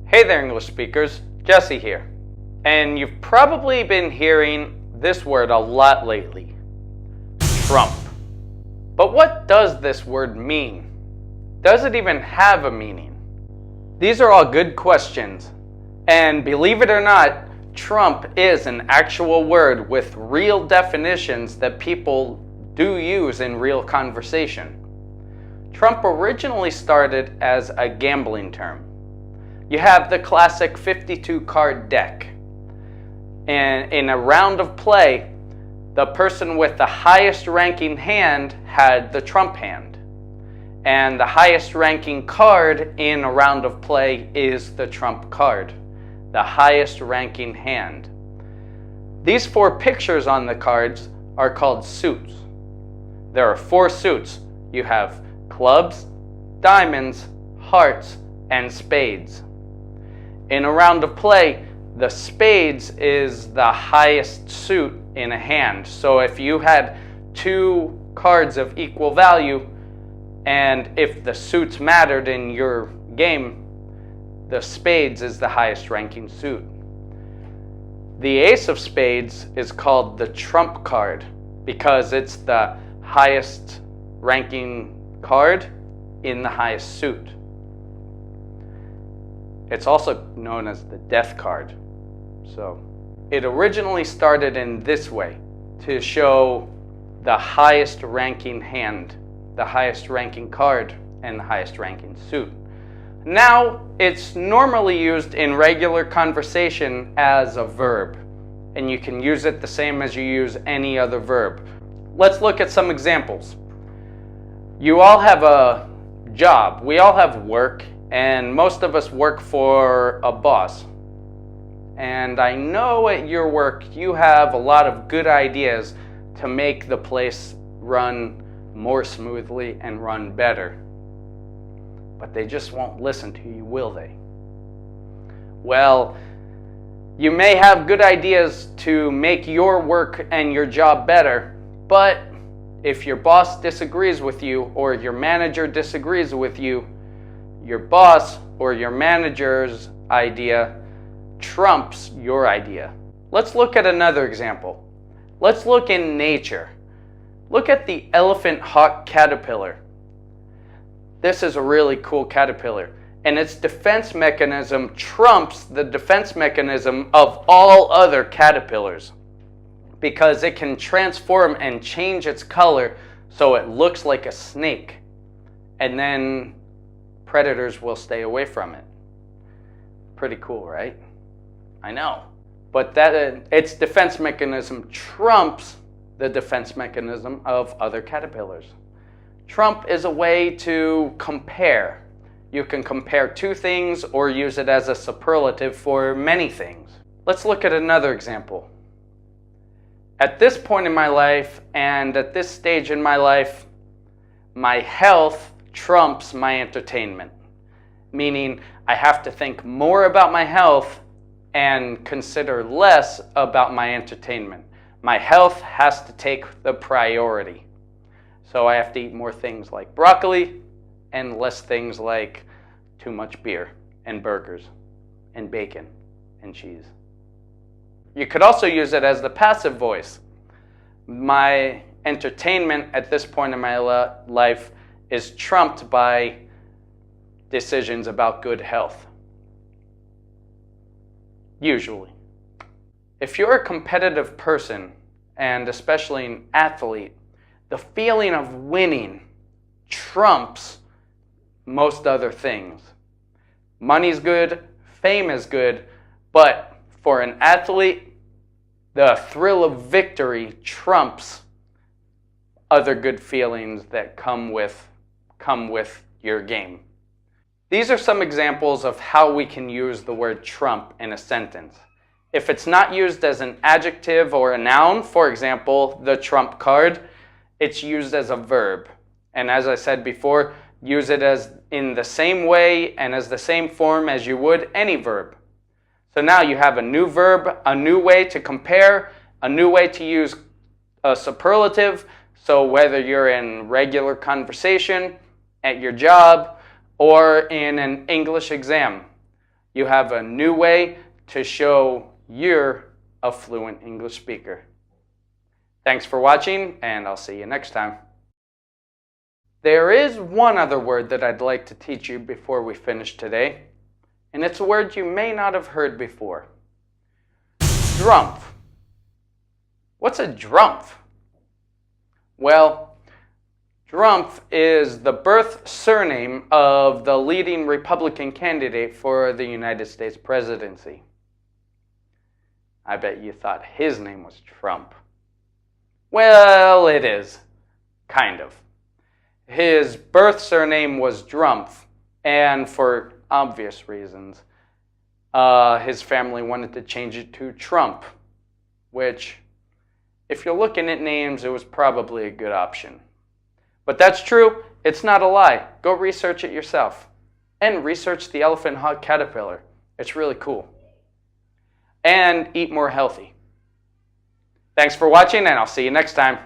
Hey there, English speakers. Jesse here. And you've probably been hearing this word a lot lately. Trump. But what does this word mean? Does it even have a meaning? These are all good questions. And believe it or not, Trump is an actual word with real definitions that people do use in real conversation. Trump originally started as a gambling term. You have the classic 52 card deck. And in a round of play, the person with the highest ranking hand had the trump hand. And the highest ranking card in a round of play is the trump card, the highest ranking hand. These four pictures on the cards are called suits. There are four suits. You have clubs, diamonds, hearts, and spades. In a round of play, the spades is the highest suit in a hand. So if you had two cards of equal value, and if the suits mattered in your game, the spades is the highest ranking suit. The ace of spades is called the trump card because it's the highest ranking card in the highest suit. It's also known as the death card. So it originally started in this way to show the highest ranking hand, the highest ranking card, and the highest ranking suit. Now it's normally used in regular conversation as a verb, and you can use it the same as you use any other verb. Let's look at some examples. You all have a job. We all have work. And most of us work for a boss. And I know at your work you have a lot of good ideas to make the place run more smoothly and run better. But they just won't listen to you, will they? Well, you may have good ideas to make your work and your job better, but if your boss disagrees with you or your manager disagrees with you, your boss or your manager's idea trumps your idea. Let's look at another example. Let's look in nature. Look at the elephant hawk caterpillar. This is a really cool caterpillar, and its defense mechanism trumps the defense mechanism of all other caterpillars because it can transform and change its color so it looks like a snake, and then predators will stay away from it. Pretty cool, right? I know. But its defense mechanism trumps the defense mechanism of other caterpillars. Trump is a way to compare. You can compare two things or use it as a superlative for many things. Let's look at another example. At this point in my life and at this stage in my life, my health trumps my entertainment, meaning I have to think more about my health and consider less about my entertainment. My health has to take the priority. So I have to eat more things like broccoli and less things like too much beer and burgers and bacon and cheese. You could also use it as the passive voice. My entertainment at this point in my life is trumped by decisions about good health. Usually. If you're a competitive person, and especially an athlete, the feeling of winning trumps most other things. Money's good, fame is good, but for an athlete, the thrill of victory trumps other good feelings that come with your game. These are some examples of how we can use the word trump in a sentence. If it's not used as an adjective or a noun, for example, the trump card, it's used as a verb. And as I said before, use it as in the same way and as the same form as you would any verb. So now you have a new verb, a new way to compare, a new way to use a superlative. So whether you're in regular conversation, at your job, or in an English exam, You have a new way to show you're a fluent English speaker. Thanks for watching, and I'll see you next time. There is one other word that I'd like to teach you before we finish today, and it's a word you may not have heard before. Drumpf. What's a drumpf? Well, Drumpf is the birth surname of the leading Republican candidate for the United States presidency. I bet you thought his name was Trump. Well, it is. Kind of. His birth surname was Drumpf, and for obvious reasons, his family wanted to change it to Trump, which, if you're looking at names, it was probably a good option. But that's true. It's not a lie. Go research it yourself. And research the elephant hawk caterpillar. It's really cool. And eat more healthy. Thanks for watching, and I'll see you next time.